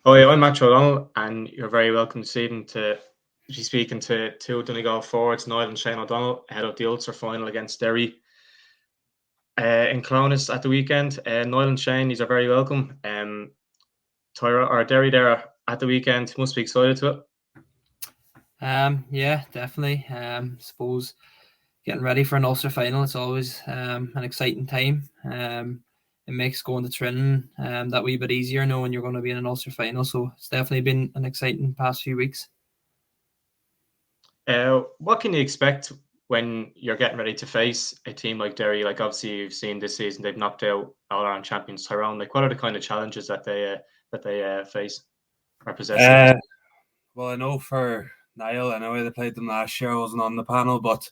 Hi, I'm Matthew O'Donnell, and you're very welcome this evening to be speaking to two Donegal forwards, Niall and Shane O'Donnell, ahead of the Ulster final against Derry in Clones at the weekend. Niall and Shane, these are very welcome. Tyra or Derry there at the weekend, must be excited to it. Yeah, definitely. Suppose getting ready for an Ulster final, it's always an exciting time. It makes going to training that wee bit easier knowing you're going to be in an Ulster final. So it's definitely been an exciting past few weeks. What can you expect when you're getting ready to face a team like Derry? Like obviously you've seen this season they've knocked out All Ireland champions Tyrone. Like what are the kind of challenges that they face or possess? Uh, well, I know for Niall, I know they played them last year. I wasn't on the panel, but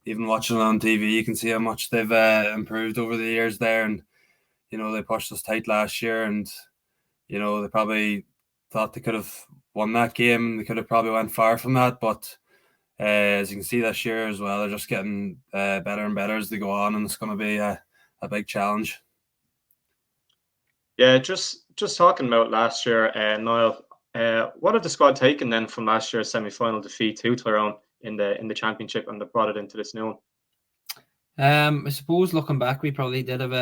even watching it on TV, you can see how much they've improved over the years there. And they pushed us tight last year, and they probably thought they could have won that game. They could have probably went far from that, but as you can see this year as well, they're just getting better and better as they go on, and it's going to be a big challenge. Yeah, just talking about last year, Niall. What have the squad taken then from last year's semi-final defeat to Tyrone in the championship, and they brought it into this new one? I suppose looking back, we probably did have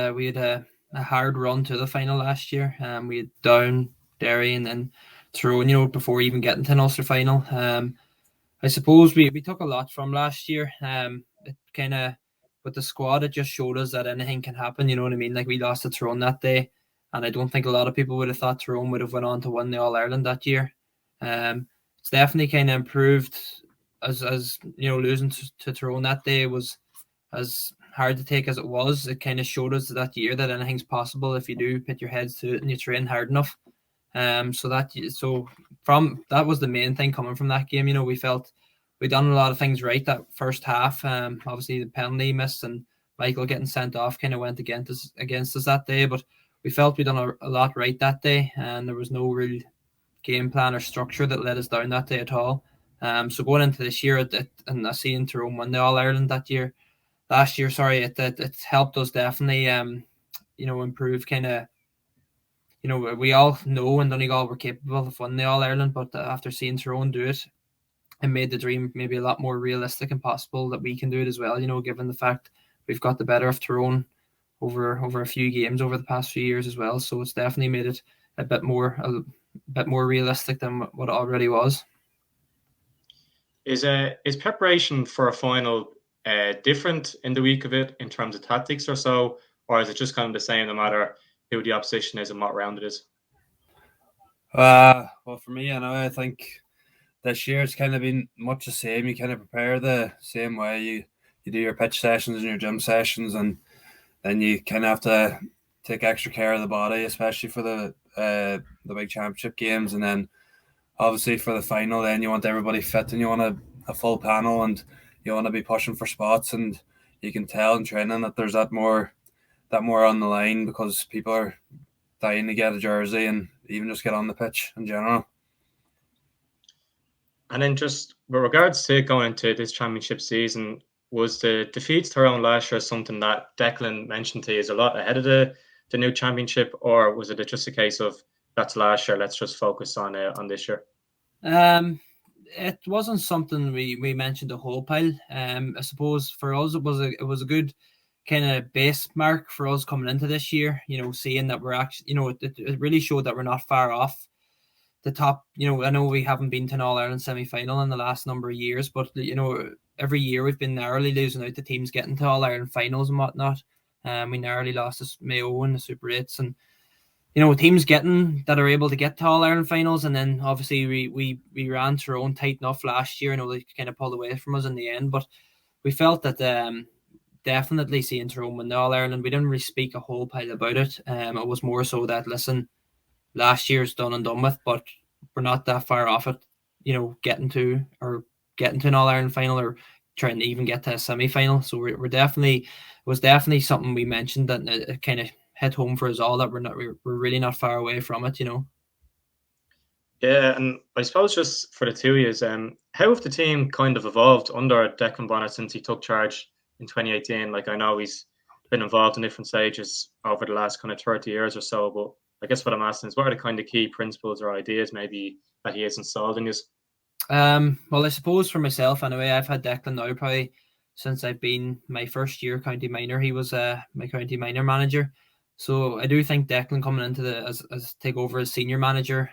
a hard run to the final last year. We had down Derry and then Tyrone, before even getting to an Ulster final. I suppose we took a lot from last year. It kind of with the squad, it just showed us that anything can happen. You know what I mean? Like we lost to Tyrone that day, and I don't think a lot of people would have thought Tyrone would have went on to win the All Ireland that year. It's definitely kind of improved as losing to Tyrone that day was as hard to take as it was. It kind of showed us that year that anything's possible if you do put your heads to it and you train hard enough. So from that was the main thing coming from that game. We felt we'd done a lot of things right that first half. Obviously the penalty miss and Michael getting sent off kind of went against us that day, but we felt we'd done a lot right that day, and there was no real game plan or structure that led us down that day at all. So going into this year, and I seen Tyrone win the All Ireland last year. Sorry, it helped us definitely. Improve kind of. We all know in Donegal we're capable of winning the All Ireland, but after seeing Tyrone do it, it made the dream maybe a lot more realistic and possible that we can do it as well. Given the fact we've got the better of Tyrone over a few games over the past few years as well. So it's definitely made it a bit more realistic than what it already was. Is preparation for a final different in the week of it in terms of tactics or so, or is it just kind of the same no matter who the opposition is and what round it is? Well, for me, I think this year it's kind of been much the same. You kind of prepare the same way. You do your pitch sessions and your gym sessions, and then you kind of have to take extra care of the body, especially for the big championship games. And then obviously for the final, then you want everybody fit and you want a full panel and you want to be pushing for spots. And you can tell in training that there's that more on the line because people are dying to get a jersey and even just get on the pitch in general. And then just with regards to going into this championship season, was the defeats to Tyrone last year something that Declan mentioned to you is a lot ahead of the new championship, or was it just a case of that's last year, let's just focus on this year? It wasn't something we mentioned a whole pile. I suppose for us it was a good kind of base mark for us coming into this year. Seeing that we're actually, it really showed that we're not far off the top. I know we haven't been to an All Ireland semi-final in the last number of years, but every year we've been narrowly losing out to teams getting to All Ireland finals and whatnot. We narrowly lost to Mayo in the Super 8s, and teams that are able to get to All Ireland finals, and then obviously we ran Tyrone tight enough last year. They kind of pulled away from us in the end, but we felt that definitely seeing Tyrone win the All Ireland, we didn't really speak a whole pile about it. It was more so that listen, last year's done and done with, but we're not that far off it. Getting to an All Ireland final or trying to even get to a semi final. So we're definitely, it was definitely something we mentioned that it kind of hit home for us all that we're really not far away from it. Yeah, and I suppose just for the 2 years, how have the team kind of evolved under Declan Bonner since he took charge in 2018? Like I know he's been involved in different stages over the last kind of 30 years or so, but I guess what I'm asking is, what are the kind of key principles or ideas maybe that he has installed in you? Well, I suppose for myself anyway, I've had Declan now probably since I've been my first year county minor. He was my county minor manager, so I do think Declan coming into the as take over as senior manager,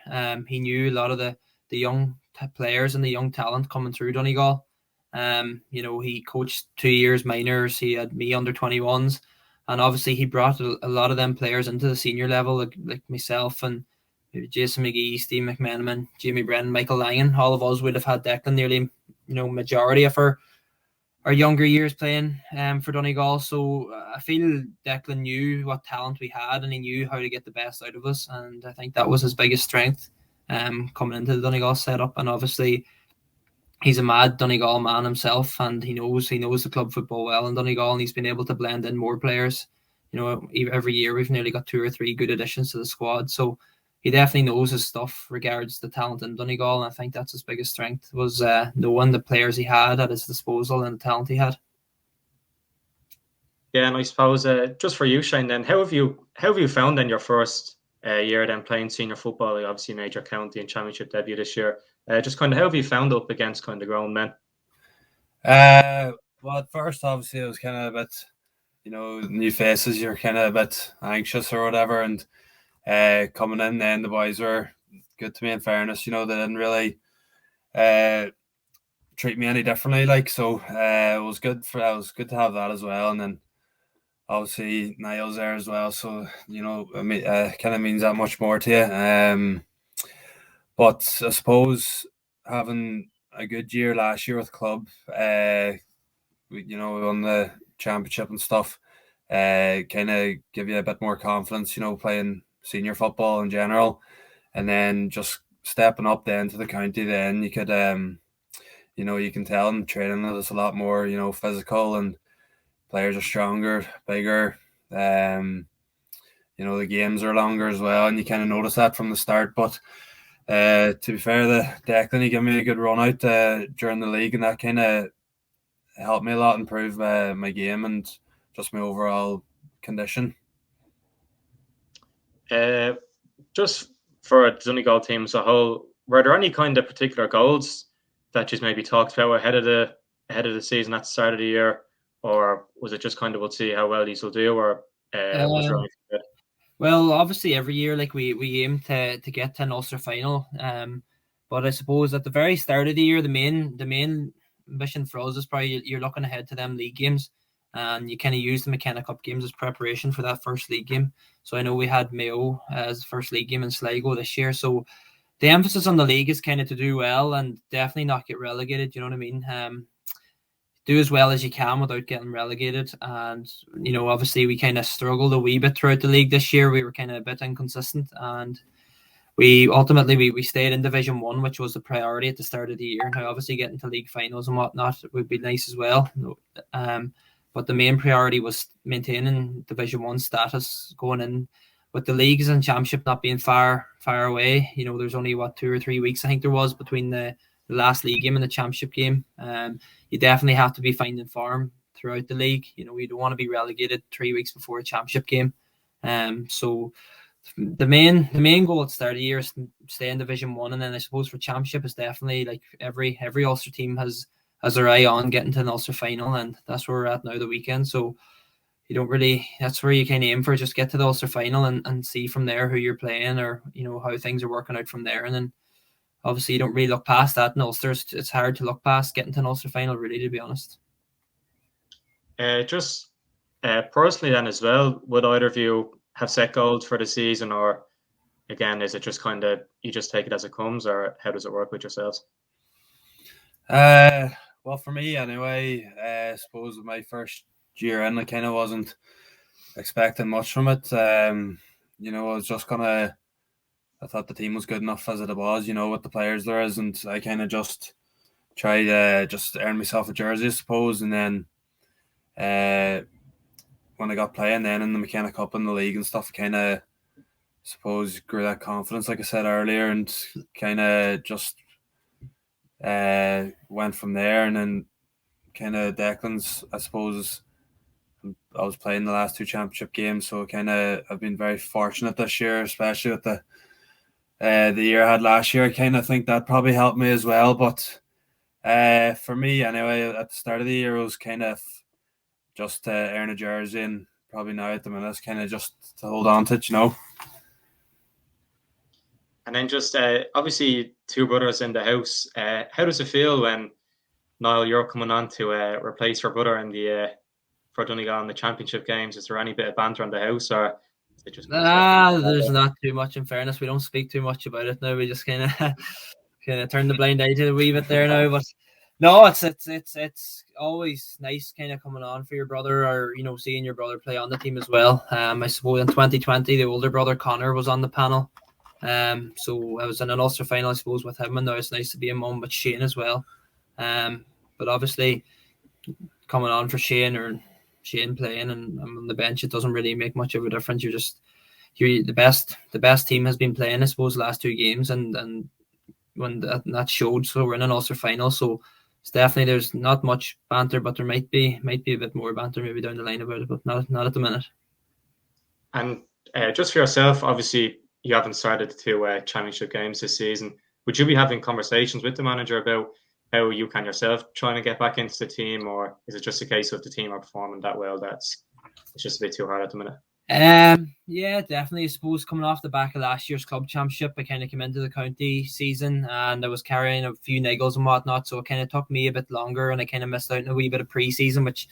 he knew a lot of the young players and the young talent coming through Donegal. He coached 2 years minors. He had me under 21s, and obviously he brought a lot of them players into the senior level, like myself and Jason McGee, Steve McMenamin, Jamie Brennan, Michael Langan. All of us would have had Declan nearly, majority of our younger years playing for Donegal. So I feel Declan knew what talent we had and he knew how to get the best out of us. And I think that was his biggest strength coming into the Donegal setup. And obviously, he's a mad Donegal man himself, and he knows the club football well in Donegal, and he's been able to blend in more players. Every year we've nearly got 2 or 3 good additions to the squad. So he definitely knows his stuff regards the talent in Donegal, and I think that's his biggest strength was knowing the players he had at his disposal and the talent he had. Yeah, and I suppose just for you, Shane, then how have you found then your first year then playing senior football? You obviously made your county and championship debut this year. Just kind of how have you found up against kind of grown men? Well, at first, obviously, it was kind of a bit, new faces. You're kind of a bit anxious or whatever, and coming in, then the boys were good to me. In fairness, they didn't really treat me any differently. It was good to have that as well. And then obviously Niall's there as well, so kind of means that much more to you. But I suppose having a good year last year with club, we won the championship and stuff, kind of give you a bit more confidence, playing senior football in general, and then just stepping up then to the county. Then you could, you can tell in training that it's a lot more, physical, and players are stronger, bigger. The games are longer as well, and you kind of notice that from the start. But to be fair, the Declan, he gave me a good run out during the league, and that kind of helped me a lot improve my game and just my overall condition. Just for a Donegal team as a whole, were there any kind of particular goals that you maybe talked about ahead of the season at the start of the year, or was it just kind of we'll see how well these will do, or was there anything good? Well, obviously every year, like we aim to get to an Ulster final. But I suppose at the very start of the year, the main ambition for us is probably you're looking ahead to them league games, and you kind of use the McKenna Cup games as preparation for that first league game. So I know we had Mayo as the first league game in Sligo this year. So the emphasis on the league is kind of to do well and definitely not get relegated. You know what I mean? Do as well as you can without getting relegated. And, obviously we kind of struggled a wee bit throughout the league this year. We were kind of a bit inconsistent, and we ultimately we stayed in Division 1, which was the priority at the start of the year. Now, obviously getting to league finals and whatnot would be nice as well. But the main priority was maintaining Division 1 status going in, with the leagues and championship not being far away. There's only 2 or 3 weeks I think there was between the last league game and the championship game. You definitely have to be finding form throughout the league. You don't want to be relegated 3 weeks before a championship game. So the main goal at the start of the year is to stay in Division 1, and then I suppose for championship is definitely like every Ulster team has their eye on getting to an Ulster final, and that's where we're at now the weekend. So that's where you kind of aim for, just get to the Ulster final and see from there who you're playing, or how things are working out from there. And then obviously you don't really look past that in Ulster. It's hard to look past getting to an Ulster final, really, to be honest. Just personally then as well, would either of you have set goals for the season, or again, is it just kind of you just take it as it comes, or how does it work with yourselves? Well, for me anyway, I suppose my first year in, I kind of wasn't expecting much from it. I was just I thought the team was good enough as it was, with the players there is, and I kind of just tried to just earn myself a jersey, I suppose. And then when I got playing then in the McKenna Cup and the league and stuff, kind of suppose grew that confidence, like I said earlier, and kind of just went from there. And then kind of Declan's, I suppose, I was playing the last 2 championship games, so I've been very fortunate this year, especially with the year I had last year. I kind of think that probably helped me as well. But for me, anyway, at the start of the year, it was kind of just to earn a jersey, and probably now at the minute, it's kind of just to hold on to it, And then just obviously 2 brothers in the house. How does it feel when, Niall, you're coming on to replace your brother in the for Donegal in the championship games? Is there any bit of banter in the house, or is it just kind of There's not too much. In fairness, we don't speak too much about it now. We just kind of turn the blind eye to a wee bit there now. But no, it's always nice kind of coming on for your brother, or seeing your brother play on the team as well. I suppose in 2020 the older brother Connor was on the panel. So I was in an Ulster final, I suppose, with him, and now it's nice to be among with Shane as well. But obviously coming on for Shane, or Shane playing and I'm on the bench, it doesn't really make much of a difference. You're the best team has been playing, I suppose, the last 2 games, and when that showed. So we're in an Ulster final, so it's definitely, there's not much banter, but there might be a bit more banter maybe down the line about it, but not at the minute. And just for yourself, obviously you haven't started the 2 championship games this season. Would you be having conversations with the manager about how you can yourself trying to get back into the team, or is it just a case of the team are performing that well it's just a bit too hard at the minute? Yeah, definitely. I suppose coming off the back of last year's club championship, I kind of came into the county season and I was carrying a few niggles and whatnot, so it kind of took me a bit longer, and I kind of missed out on a wee bit of pre-season, which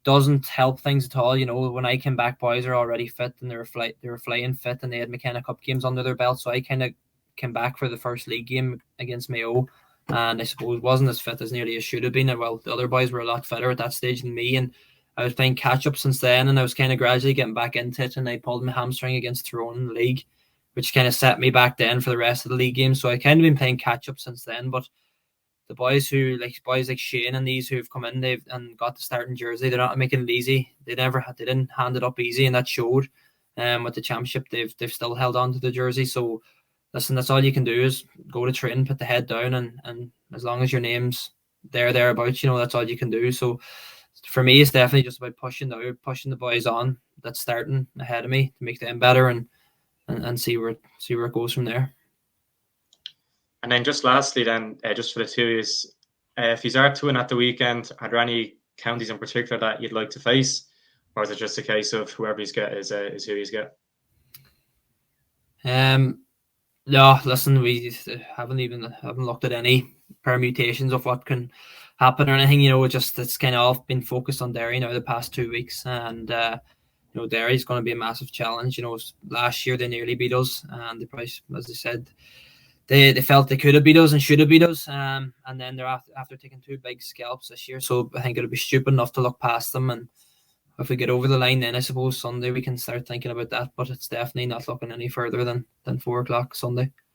doesn't help things at all. When I came back, boys are already fit and they were flying fit, and they had McKenna Cup games under their belt. So I kind of came back for the first league game against Mayo, and I suppose wasn't as fit as nearly as should have been. Well, the other boys were a lot fitter at that stage than me, and I was playing catch up since then, and I was kind of gradually getting back into it, and I pulled my hamstring against Tyrone in the league, which kind of set me back then for the rest of the league games. So I kind of been playing catch up since then. But the boys like Shane and these who've come in, they've and got the starting jersey, they're not making it easy. They didn't hand it up easy, and that showed. With the championship, they've still held on to the jersey. So listen, that's all you can do is go to train, put the head down, and as long as your name's thereabouts, that's all you can do. So for me, it's definitely just about pushing the boys on that's starting ahead of me to make them better, and see where it goes from there. And then just lastly, just for the 2 years, if you are to win at the weekend, are there any counties in particular that you'd like to face, or is it just a case of whoever you get is who you get? No, listen, we haven't looked at any permutations of what can happen or anything. It's kind of all been focused on Derry now the past 2 weeks, and Derry's going to be a massive challenge. Last year they nearly beat us, and they probably, as they said, they felt they could have beat us and should have beat us, and then they're after taking 2 big scalps this year. So I think it'll be stupid enough to look past them, and if we get over the line, then I suppose Sunday we can start thinking about that. But it's definitely not looking any further than 4 o'clock Sunday.